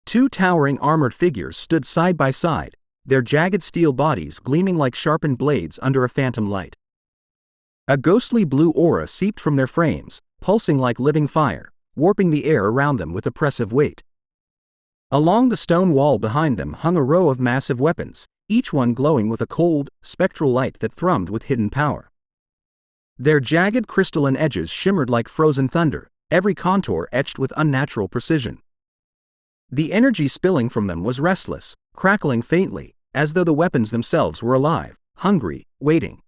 Two towering armored figures stood side by side, their jagged steel bodies gleaming like sharpened blades under a phantom light. A ghostly blue aura seeped from their frames, pulsing like living fire, warping the air around them with oppressive weight. Along the stone wall behind them hung a row of massive weapons, each one glowing with a cold, spectral light that thrummed with hidden power. Their jagged crystalline edges shimmered like frozen thunder, every contour etched with unnatural precision. The energy spilling from them was restless, crackling faintly, as though the weapons themselves were alive, hungry, waiting.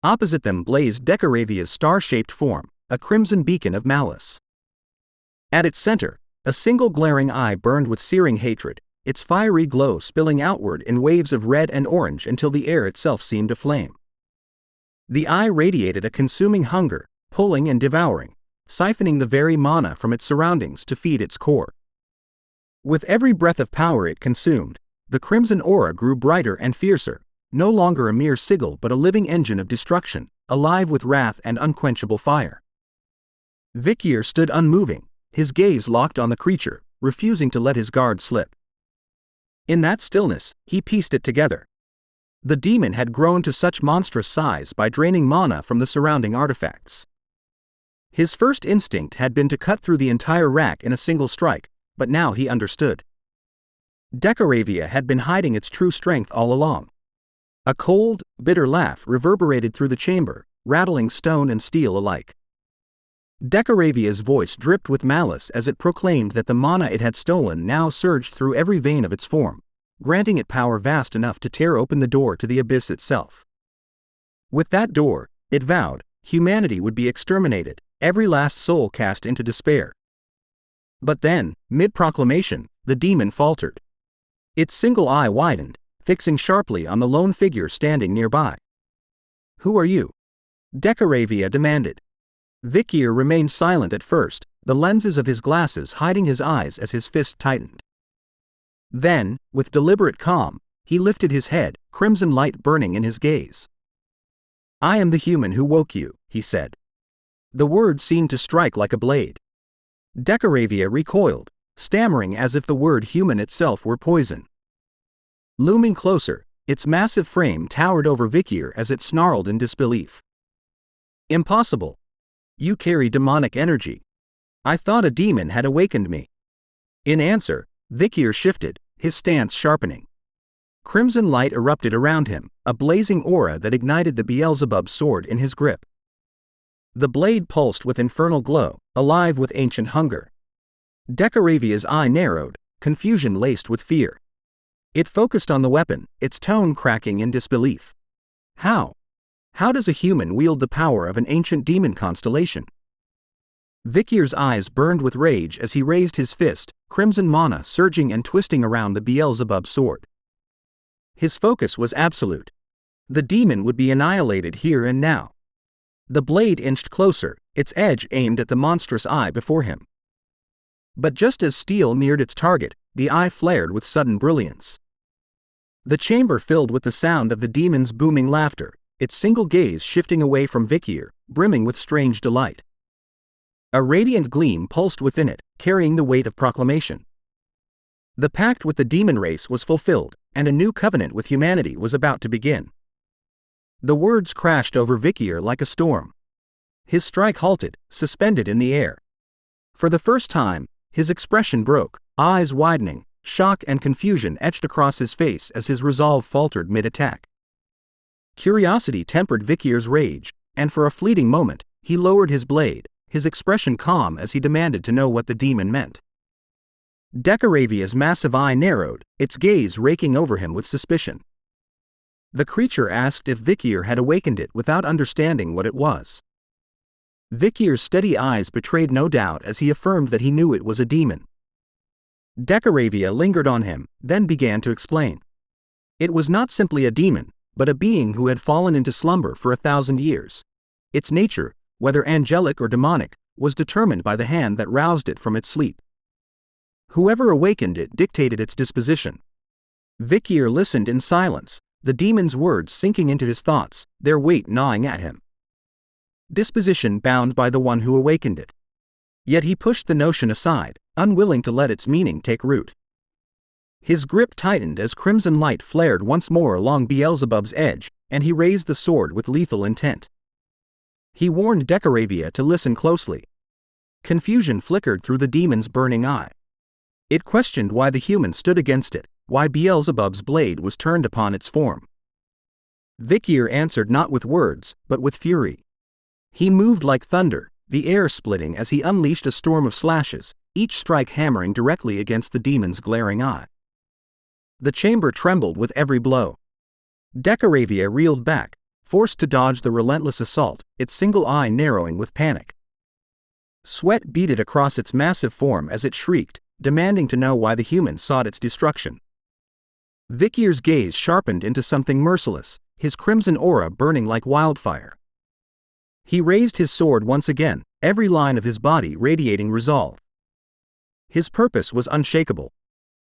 Opposite them blazed Decoravia's star-shaped form, a crimson beacon of malice. At its center, a single glaring eye burned with searing hatred, its fiery glow spilling outward in waves of red and orange until the air itself seemed aflame. The eye radiated a consuming hunger, pulling and devouring, siphoning the very mana from its surroundings to feed its core. With every breath of power it consumed, the crimson aura grew brighter and fiercer, no longer a mere sigil but a living engine of destruction, alive with wrath and unquenchable fire. Vikier stood unmoving, his gaze locked on the creature, refusing to let his guard slip. In that stillness, he pieced it together. The demon had grown to such monstrous size by draining mana from the surrounding artifacts. His first instinct had been to cut through the entire rack in a single strike, but now he understood. Decoravia had been hiding its true strength all along. A cold, bitter laugh reverberated through the chamber, rattling stone and steel alike. Decoravia's voice dripped with malice as it proclaimed that the mana it had stolen now surged through every vein of its form, granting it power vast enough to tear open the door to the abyss itself. With that door, it vowed, humanity would be exterminated, every last soul cast into despair. But then, mid-proclamation, the demon faltered. Its single eye widened, fixing sharply on the lone figure standing nearby. "Who are you?" Decoravia demanded. Vikier remained silent at first, the lenses of his glasses hiding his eyes as his fist tightened. Then, with deliberate calm, he lifted his head, crimson light burning in his gaze. "I am the human who woke you," he said. The word seemed to strike like a blade. Decoravia recoiled, stammering as if the word human itself were poison. Looming closer, its massive frame towered over Vikier as it snarled in disbelief. "Impossible. You carry demonic energy. I thought a demon had awakened me." In answer, Vikier shifted, his stance sharpening. Crimson light erupted around him, a blazing aura that ignited the Beelzebub sword in his grip. The blade pulsed with infernal glow, alive with ancient hunger. Decoravia's eye narrowed, confusion laced with fear. It focused on the weapon, its tone cracking in disbelief. How? How does a human wield the power of an ancient demon constellation? Vikir's eyes burned with rage as he raised his fist, crimson mana surging and twisting around the Beelzebub sword. His focus was absolute. The demon would be annihilated here and now. The blade inched closer, its edge aimed at the monstrous eye before him. But just as steel neared its target, the eye flared with sudden brilliance. The chamber filled with the sound of the demon's booming laughter, its single gaze shifting away from Vikier, brimming with strange delight. A radiant gleam pulsed within it, carrying the weight of proclamation. The pact with the demon race was fulfilled, and a new covenant with humanity was about to begin. The words crashed over Vikier like a storm. His strike halted, suspended in the air. For the first time, his expression broke, eyes widening, shock and confusion etched across his face as his resolve faltered mid-attack. Curiosity tempered Vikir's rage, and for a fleeting moment, he lowered his blade, his expression calm as he demanded to know what the demon meant. Decoravia's massive eye narrowed, its gaze raking over him with suspicion. The creature asked if Vikier had awakened it without understanding what it was. Vikir's steady eyes betrayed no doubt as he affirmed that he knew it was a demon. Decoravia lingered on him, then began to explain. It was not simply a demon, but a being who had fallen into slumber for 1,000 years. Its nature, whether angelic or demonic, was determined by the hand that roused it from its sleep. Whoever awakened it dictated its disposition. Vikier listened in silence, the demon's words sinking into his thoughts, their weight gnawing at him. Disposition bound by the one who awakened it. Yet he pushed the notion aside, unwilling to let its meaning take root. His grip tightened as crimson light flared once more along Beelzebub's edge, and he raised the sword with lethal intent. He warned Decoravia to listen closely. Confusion flickered through the demon's burning eye. It questioned why the human stood against it, why Beelzebub's blade was turned upon its form. Vikier answered not with words, but with fury. He moved like thunder, the air splitting as he unleashed a storm of slashes, each strike hammering directly against the demon's glaring eye. The chamber trembled with every blow. Decoravia reeled back, forced to dodge the relentless assault, its single eye narrowing with panic. Sweat beaded across its massive form as it shrieked, demanding to know why the human sought its destruction. Vikir's gaze sharpened into something merciless, his crimson aura burning like wildfire. He raised his sword once again, every line of his body radiating resolve. His purpose was unshakable.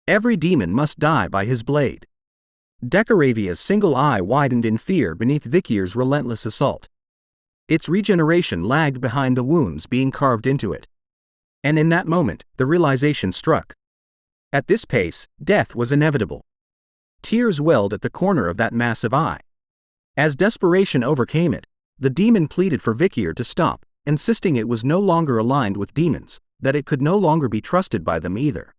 Every demon must die by his blade. Decoravia's single eye widened in fear beneath Vikir's relentless assault. Its regeneration lagged behind the wounds being carved into it. And in that moment, the realization struck. At this pace, death was inevitable. Tears welled at the corner of that massive eye. As desperation overcame it, the demon pleaded for Vikier to stop, insisting it was no longer aligned with demons, that it could no longer be trusted by them either.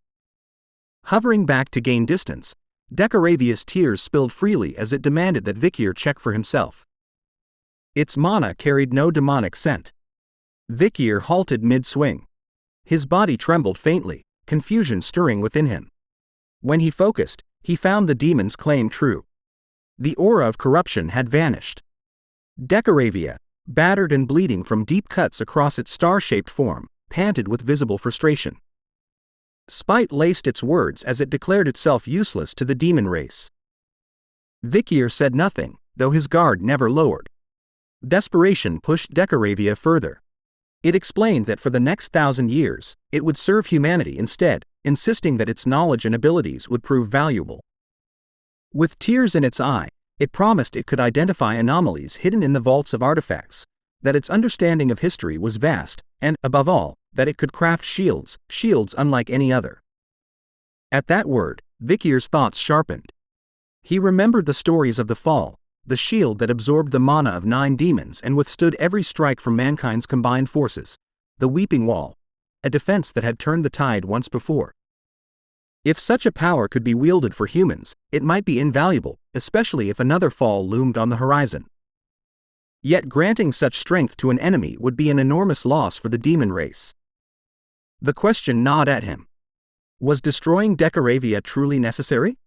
Hovering back to gain distance, Decoravia's tears spilled freely as it demanded that Vikier check for himself. Its mana carried no demonic scent. Vikier halted mid-swing. His body trembled faintly, confusion stirring within him. When he focused, he found the demon's claim true. The aura of corruption had vanished. Decoravia, battered and bleeding from deep cuts across its star-shaped form, panted with visible frustration. Spite laced its words as it declared itself useless to the demon race. Vikier said nothing, though his guard never lowered. Desperation pushed Decoravia further. It explained that for the next 1,000 years, it would serve humanity instead, insisting that its knowledge and abilities would prove valuable. With tears in its eye, it promised it could identify anomalies hidden in the vaults of artifacts, that its understanding of history was vast, and, above all, that it could craft shields unlike any other. At that word, Vikir's thoughts sharpened. He remembered the stories of the fall, the shield that absorbed the mana of 9 demons and withstood every strike from mankind's combined forces, the weeping wall, a defense that had turned the tide once before. If such a power could be wielded for humans, it might be invaluable, especially if another fall loomed on the horizon. Yet granting such strength to an enemy would be an enormous loss for the demon race. The question gnawed at him. Was destroying Decoravia truly necessary?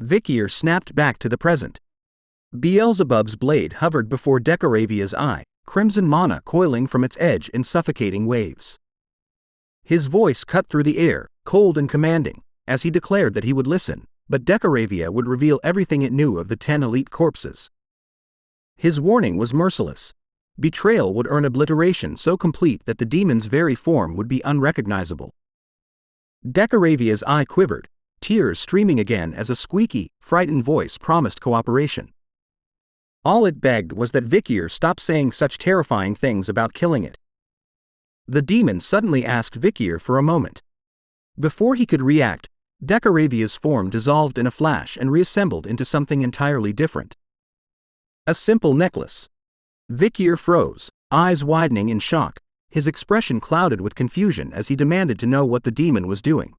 Vikier snapped back to the present. Beelzebub's blade hovered before Decoravia's eye, crimson mana coiling from its edge in suffocating waves. His voice cut through the air, cold and commanding, as he declared that he would listen, but Decoravia would reveal everything it knew of the 10 elite corpses. His warning was merciless. Betrayal would earn obliteration so complete that the demon's very form would be unrecognizable. Decoravia's eye quivered, tears streaming again as a squeaky, frightened voice promised cooperation. All it begged was that Vikier stop saying such terrifying things about killing it. The demon suddenly asked Vikier for a moment. Before he could react, Decoravia's form dissolved in a flash and reassembled into something entirely different. A simple necklace. Vikier froze, eyes widening in shock, his expression clouded with confusion as he demanded to know what the demon was doing.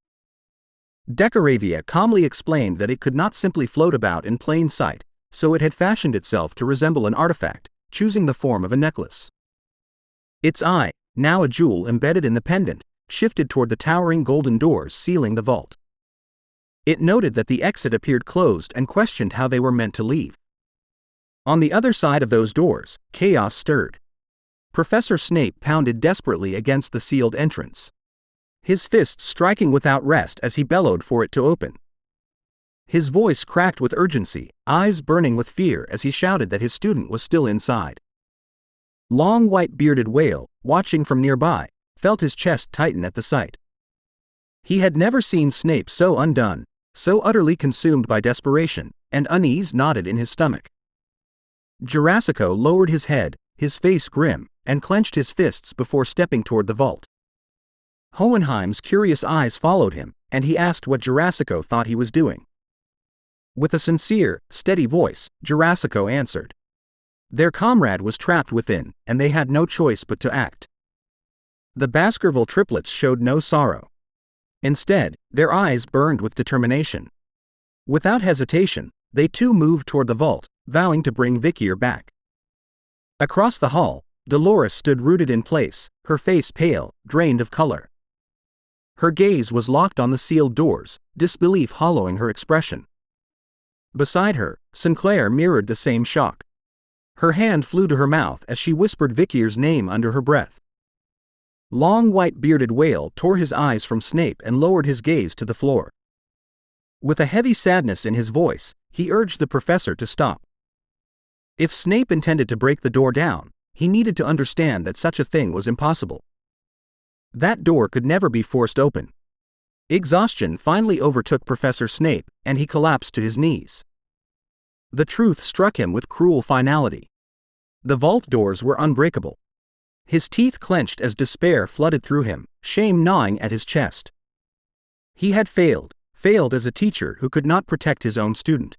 Decoravia calmly explained that it could not simply float about in plain sight, so it had fashioned itself to resemble an artifact, choosing the form of a necklace. Its eye, now a jewel embedded in the pendant, shifted toward the towering golden doors sealing the vault. It noted that the exit appeared closed and questioned how they were meant to leave. On the other side of those doors, chaos stirred. Professor Snape pounded desperately against the sealed entrance, his fists striking without rest as he bellowed for it to open. His voice cracked with urgency, eyes burning with fear as he shouted that his student was still inside. Long white-bearded Whale, watching from nearby, felt his chest tighten at the sight. He had never seen Snape so undone, so utterly consumed by desperation, and unease knotted in his stomach. Jurassico lowered his head, his face grim, and clenched his fists before stepping toward the vault. Hohenheim's curious eyes followed him, and he asked what Jurassico thought he was doing. With a sincere, steady voice, Jurassico answered. Their comrade was trapped within, and they had no choice but to act. The Baskerville triplets showed no sorrow. Instead, their eyes burned with determination. Without hesitation, they too moved toward the vault, vowing to bring Vikier back. Across the hall, Dolores stood rooted in place, her face pale, drained of color. Her gaze was locked on the sealed doors, disbelief hollowing her expression. Beside her, Sinclair mirrored the same shock. Her hand flew to her mouth as she whispered Vikier's name under her breath. Long white-bearded Whale tore his eyes from Snape and lowered his gaze to the floor. With a heavy sadness in his voice, he urged the professor to stop. If Snape intended to break the door down, he needed to understand that such a thing was impossible. That door could never be forced open. Exhaustion finally overtook Professor Snape, and he collapsed to his knees. The truth struck him with cruel finality. The vault doors were unbreakable. His teeth clenched as despair flooded through him, shame gnawing at his chest. He had failed as a teacher who could not protect his own student.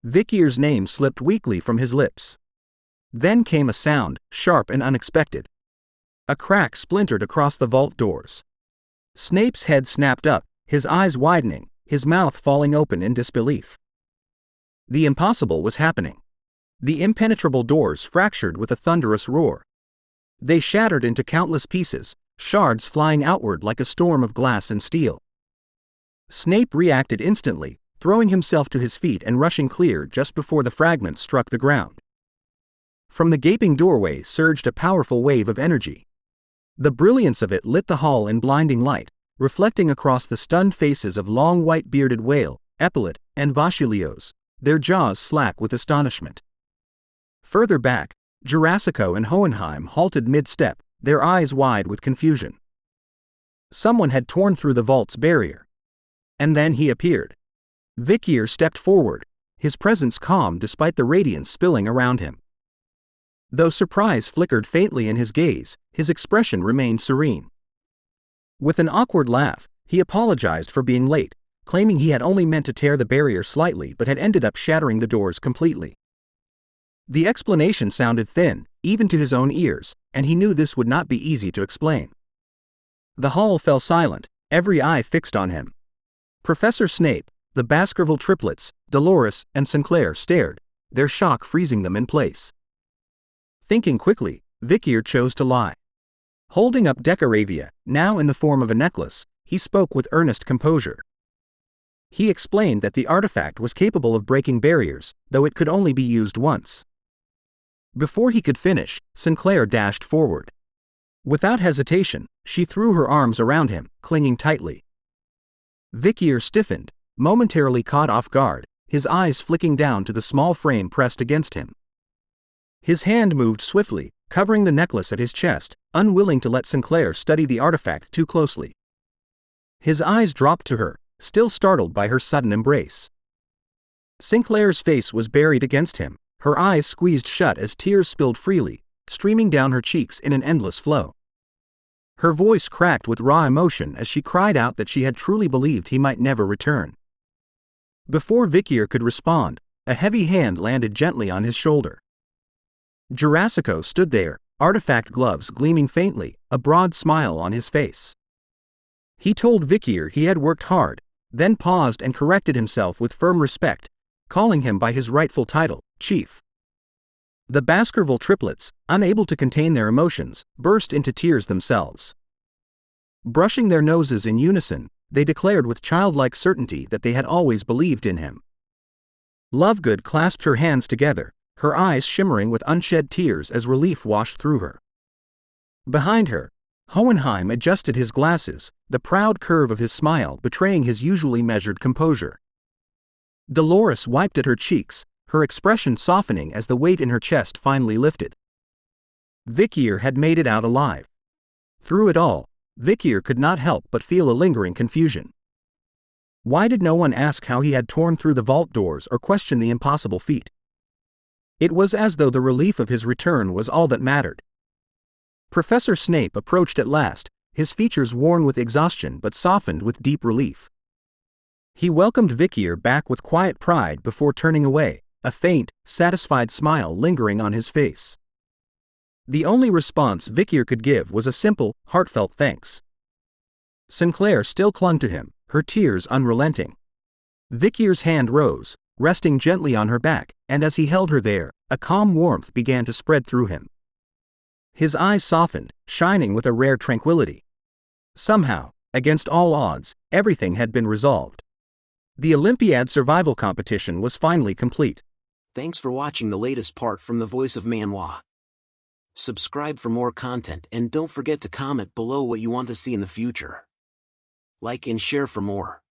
Vikier's name slipped weakly from his lips. Then came a sound, sharp and unexpected. A crack splintered across the vault doors. Snape's head snapped up, his eyes widening, his mouth falling open in disbelief. The impossible was happening. The impenetrable doors fractured with a thunderous roar. They shattered into countless pieces, shards flying outward like a storm of glass and steel. Snape reacted instantly, throwing himself to his feet and rushing clear just before the fragments struck the ground. From the gaping doorway surged a powerful wave of energy. The brilliance of it lit the hall in blinding light, reflecting across the stunned faces of long white-bearded Whale, Epaulet, and Vachilios, their jaws slack with astonishment. Further back, Jurassico and Hohenheim halted mid-step, their eyes wide with confusion. Someone had torn through the vault's barrier. And then he appeared. Vikier stepped forward, his presence calm despite the radiance spilling around him. Though surprise flickered faintly in his gaze, his expression remained serene. With an awkward laugh, he apologized for being late, claiming he had only meant to tear the barrier slightly but had ended up shattering the doors completely. The explanation sounded thin, even to his own ears, and he knew this would not be easy to explain. The hall fell silent, every eye fixed on him. Professor Snape, the Baskerville triplets, Dolores, and Sinclair stared, their shock freezing them in place. Thinking quickly, Vikier chose to lie. Holding up Decoravia, now in the form of a necklace, he spoke with earnest composure. He explained that the artifact was capable of breaking barriers, though it could only be used once. Before he could finish, Sinclair dashed forward. Without hesitation, she threw her arms around him, clinging tightly. Vikier stiffened, momentarily caught off guard, his eyes flicking down to the small frame pressed against him. His hand moved swiftly, covering the necklace at his chest, unwilling to let Sinclair study the artifact too closely. His eyes dropped to her, still startled by her sudden embrace. Sinclair's face was buried against him, her eyes squeezed shut as tears spilled freely, streaming down her cheeks in an endless flow. Her voice cracked with raw emotion as she cried out that she had truly believed he might never return. Before Vikier could respond, a heavy hand landed gently on his shoulder. Jurassico stood there, artifact gloves gleaming faintly, a broad smile on his face. He told Vikier he had worked hard, then paused and corrected himself with firm respect, calling him by his rightful title, Chief. The Baskerville triplets, unable to contain their emotions, burst into tears themselves. Brushing their noses in unison, they declared with childlike certainty that they had always believed in him. Lovegood clasped her hands together, her eyes shimmering with unshed tears as relief washed through her. Behind her, Hohenheim adjusted his glasses, the proud curve of his smile betraying his usually measured composure. Dolores wiped at her cheeks, her expression softening as the weight in her chest finally lifted. Vikier had made it out alive. Through it all, Vikier could not help but feel a lingering confusion. Why did no one ask how he had torn through the vault doors or question the impossible feat? It was as though the relief of his return was all that mattered. Professor Snape approached at last, his features worn with exhaustion but softened with deep relief. He welcomed Vikier back with quiet pride before turning away, a faint, satisfied smile lingering on his face. The only response Vikier could give was a simple, heartfelt thanks. Sinclair still clung to him, her tears unrelenting. Vikier's hand rose, resting gently on her back, and as he held her there, a calm warmth began to spread through him. His eyes softened, shining with a rare tranquility. Somehow, against all odds, everything had been resolved. The Olympiad survival competition was finally complete. Thanks for watching the latest part from the voice of Manhwa. Subscribe for more content and don't forget to comment below what you want to see in the future. Like and share for more.